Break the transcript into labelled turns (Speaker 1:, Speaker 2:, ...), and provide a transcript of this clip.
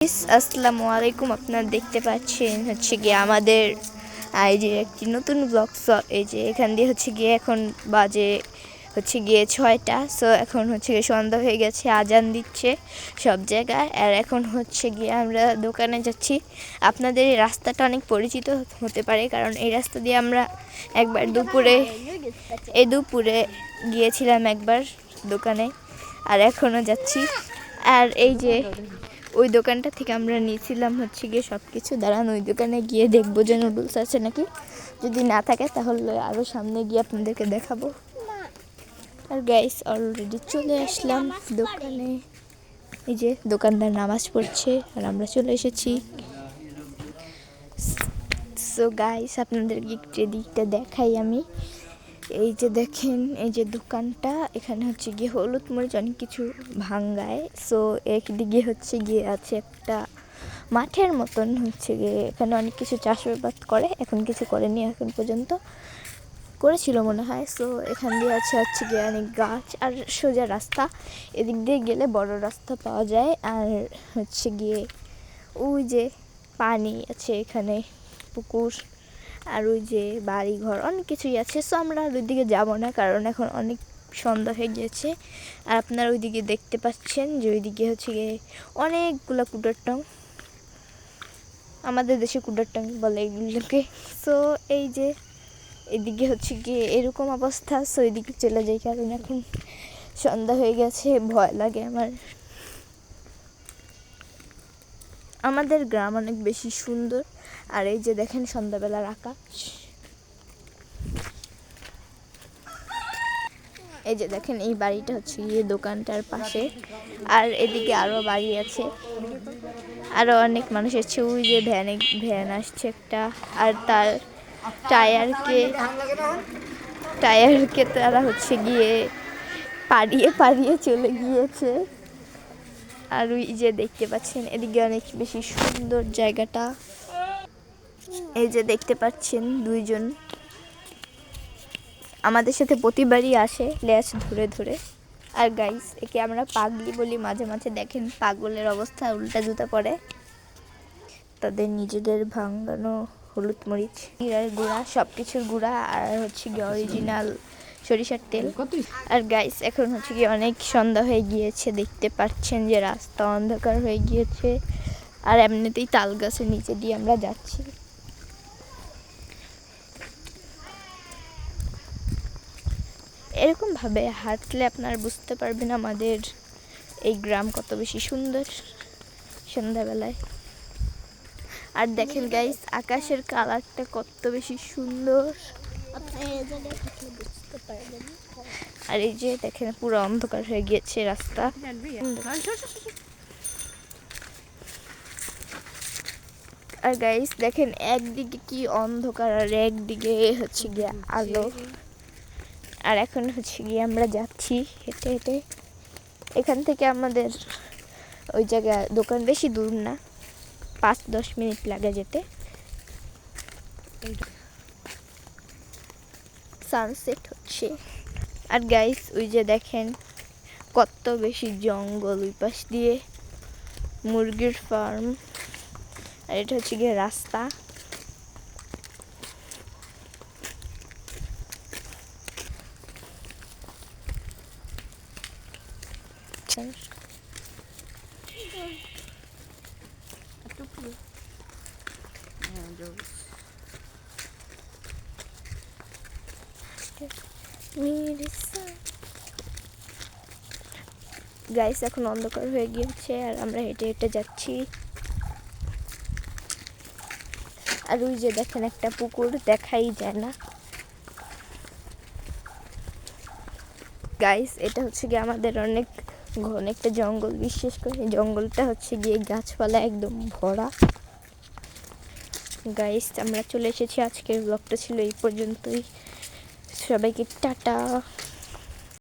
Speaker 1: আসসালামু আলাইকুম। আপনারা দেখতে পাচ্ছেন হচ্ছে গিয়ে আমাদের এই যে একটি নতুন ব্লগ। এই যে এখান দিয়ে হচ্ছে গিয়ে এখন বাজে হচ্ছে গিয়ে 6টা। সো এখন হচ্ছে গিয়ে সন্ধ্যা হয়ে গেছে, আজান দিচ্ছে সব জায়গায়। আর এখন হচ্ছে গিয়ে আমরা দোকানে যাচ্ছি। আপনাদের এই রাস্তাটা অনেক পরিচিত হতে পারে, কারণ এই রাস্তা দিয়ে আমরা একবার দুপুরে গিয়েছিলাম একবার দোকানে, আর এখনও যাচ্ছি। আর এই যে ওই দোকানটা থেকে আমরা নিয়েছিলাম হচ্ছে গিয়ে সব কিছু। দাঁড়ান, ওই দোকানে গিয়ে দেখবো যে নুডলস আছে নাকি। যদি না থাকে তাহলে আরও সামনে গিয়ে আপনাদেরকে দেখাবো। আর গাইস, অলরেডি চলে আসলাম দোকানে। এই যে দোকানদার নামাজ পড়ছে আর আমরা চলে এসেছি। সো গাইস, আপনাদেরকে একটু দিকটা দেখাই আমি। এই যে দেখেন, এই যে দোকানটা, এখানে হচ্ছে গিয়ে হলুদ মরিচ অনেক কিছু ভাঙ্গায়। সো একদিকে হচ্ছে গিয়ে আছে একটা মাঠের মতন, হচ্ছে গিয়ে এখানে অনেক কিছু চাষাবাদ করে। এখন কিছু করেনি, এখন পর্যন্ত করেছিল মনে হয়। সো এখান দিয়ে আছে হচ্ছে গিয়ে অনেক গাছ আর সোজা রাস্তা। এদিক দিয়ে গেলে বড় রাস্তা পাওয়া যায়। আর হচ্ছে গিয়ে ওই যে পানি আছে এখানে, পুকুর, আর ওই যে বাড়ি ঘর অনেক কিছুই আছে। সো আমরা ওই দিকে যাবো না, কারণ এখন অনেক সন্ধ্যা হয়ে গিয়েছে। আর আপনারা ওইদিকে দেখতে পাচ্ছেন যে ওইদিকে হচ্ছে গিয়ে অনেকগুলো কুটার টং, আমাদের দেশে কুটার টং বলে এগুলোকে। সো এই যে এদিকে হচ্ছে গিয়ে এরকম অবস্থা। সো এদিকে চলে যাই, কারণ এখন সন্ধ্যা হয়ে গেছে, ভয় লাগে আমার। আমাদের গ্রাম অনেক বেশি সুন্দর। আর এই যে দেখেন সন্ধ্যাবেলার আকাশ, এই যে দেখেন এই বাড়িটা হচ্ছে গিয়ে দোকানটার পাশে। আর এদিকে আরও বাড়ি আছে, আরও অনেক মানুষ আছে। ওই যে ভ্যান আসছে একটা, আর তার টায়ারকে তারা হচ্ছে গিয়ে পাড়িয়ে চলে গিয়েছে। আর ওই যে দেখতে পাচ্ছেন এদিকে অনেক বেশি সুন্দর জায়গাটা। এই যে দেখতে পাচ্ছেন দুইজন আমাদের সাথে প্রতিবারই আসে ল্যাচ ধরে ধরে। আর গাইস, একে আমরা পাগলি বলি মাঝে মাঝে। দেখেন পাগলের অবস্থা, উল্টা জুতা পরে। তাদের নিজেদের ভাঙানো হলুদ মরিচ, জিরার গুঁড়া, সব কিছুর গুঁড়া, আর হচ্ছে গিয়ে অরিজিনাল সরিষার তেল। আর গাইস, এখন হচ্ছে গিয়ে অনেক সন্ধ্যা হয়ে গিয়েছে, দেখতে পাচ্ছেন যে রাস্তা অন্ধকার হয়ে গিয়েছে। আর এমনিতেই তাল গাছের নিচে দিয়ে আমরা যাচ্ছি। এরকমভাবে হাঁটলে আপনারা বুঝতে পারবেন আমাদের এই গ্রাম কত বেশি সুন্দর সন্ধ্যাবেলায়। আর দেখেন গাইস, আকাশের কালারটা কত বেশি সুন্দর। আর এই যে দেখেন পুরো অন্ধকার হয়ে গিয়েছে রাস্তা। আর গাইস দেখেন, একদিকে কি অন্ধকার আর একদিকে হচ্ছে গিয়ে আলো। আর এখন হচ্ছে গিয়ে আমরা যাচ্ছি হেঁটে হেঁটে। এখান থেকে আমাদের ওই জায়গায় দোকান বেশি দূর না, 5-10 মিনিট লাগে যেতে। সানসেট হচ্ছে। আর গাইস, ওই যে দেখেন কত বেশি জঙ্গল, ওই পাশ দিয়ে মুরগির ফার্ম। আর এটা হচ্ছে গিয়ে রাস্তা। গাইস, এখন অন্ধকার হয়ে গিয়েছে আর আমরা হেঁটে হেঁটে যাচ্ছি। আর ওই যে দেখেন একটা পুকুর, দেখাই যায় না। গাইস, এটা হচ্ছে গিয়ে আমাদের অনেক ঘন একটা জঙ্গল। বিশেষ করে জঙ্গলটা হচ্ছে গিয়ে গাছপালা একদম ভরা। গাইস, আমরা চলে এসেছি। আজকের ব্লগটা ছিল এই পর্যন্তই। সবাইকে টাটা।